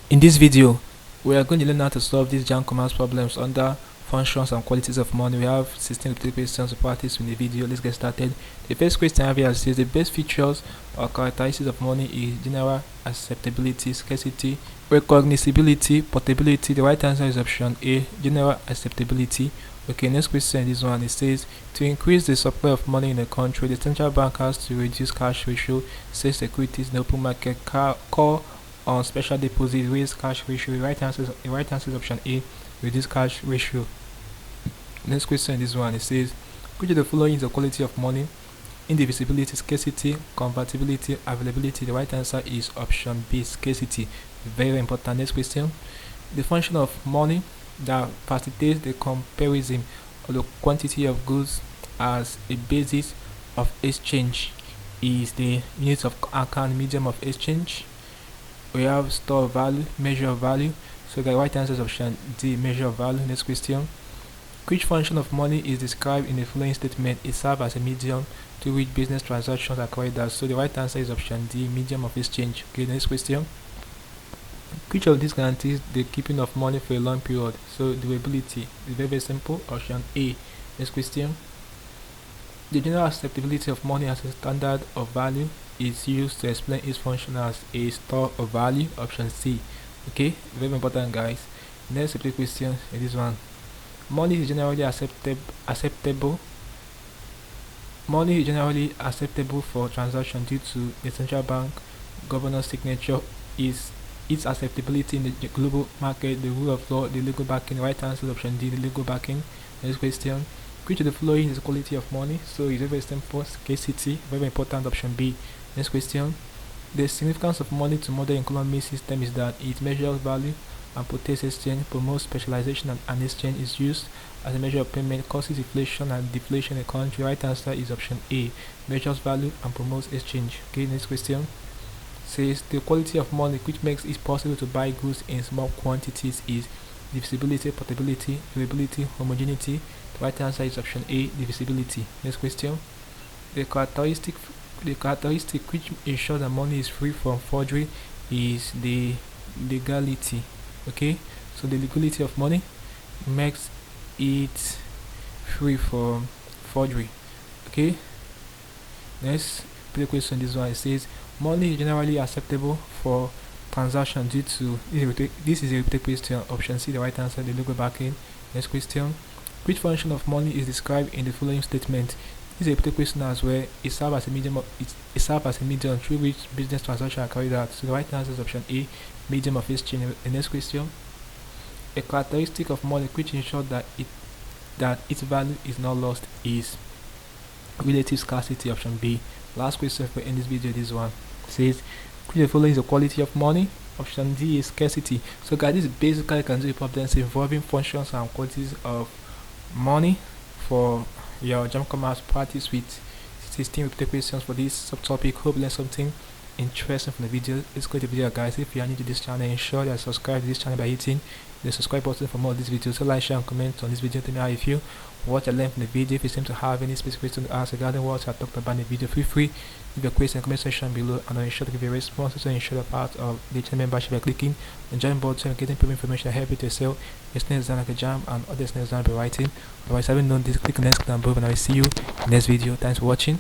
In this video, we are going to learn how to solve these JAMB commerce problems under functions and qualities of money. We have 16 questions to practice in the video. Let's get started. The first question I have here says the best features or characteristics of money is general acceptability, scarcity, recognizability, portability. The right answer is option A, general acceptability. Okay, next question, this one, it says to increase the supply of money in the country, the central bank has to reduce cash ratio, sell securities in the open market, call on special deposit, raise cash ratio. The right answer is option A, reduce cash ratio. Next question, this one, it says which of the following is the quality of money? Indivisibility, scarcity, convertibility, availability. The right answer is option B, scarcity. Very important. Next question, the function of money that facilitates the comparison of the quantity of goods as a basis of exchange is the unit of account, medium of exchange. We have store of value, measure of value. So the right answer is option D, measure of value. Next question, which function of money is described in the following statement? It serves as a medium to which business transactions are carried out. So the right answer is option D, medium of exchange. Okay, next question, which of these guarantees the keeping of money for a long period? So durability is very simple, option A. Next question, the general acceptability of money as a standard of value is used to explain its function as a store of value, option C. Okay, very important, guys. Next question is this one, money is generally acceptable for transaction due to the central bank governor's signature. Is its acceptability in the global market, the rule of law, the legal backing? Right answer is option D, the legal backing. Next question, which of the following is the quality of money? So it's very simple, scarcity. Very important, option B. Next question, the significance of money to modern economic system is that it measures value and protects exchange, promotes specialization, and exchange is used as a measure of payment, causes inflation and deflation in the country. Right answer is option A, measures value and promotes exchange. Okay, next question says the quality of money which makes it possible to buy goods in small quantities is divisibility, portability, durability, homogeneity. The right answer is option A, divisibility. Next question, the characteristic which ensures that money is free from forgery is the legality. Okay, so the legality of money makes it free from forgery. Okay, next question, this one, it says money is generally acceptable for transaction due to this is a repeated question, option C. The right answer, the legal backing. Next question, which function of money is described in the following statement? This is a repeated question as well. It serves as a medium through which business transactions are carried out. So the right answer is option A, medium of exchange. The next question, a characteristic of money which ensures that its value is not lost is relative scarcity, option B. Last question for in this video, this one says which of the following is the quality of money? Option D is scarcity. So guys, this basically can do problems involving functions and qualities of money for your JAMB commerce practice with 16 repeated questions for this subtopic. Hope you learned something interesting from the video. Let's go to the video, guys. If you are new to this channel, ensure that you subscribe to this channel by hitting the subscribe button for more of these videos. So like, share and comment on this video. Tell me how you feel, what you learned from the video. If you seem to have any specific question to ask regarding what I talked about in the video, feel free to leave your question in the comment section below, and I'll ensure to give you a response. So ensure that part of the channel membership by clicking the join button and getting information that help you to sell your snails down like a JAMB and other snails down by writing. Otherwise, having known this, click on the next down above, and I will see you in the next video. Thanks for watching.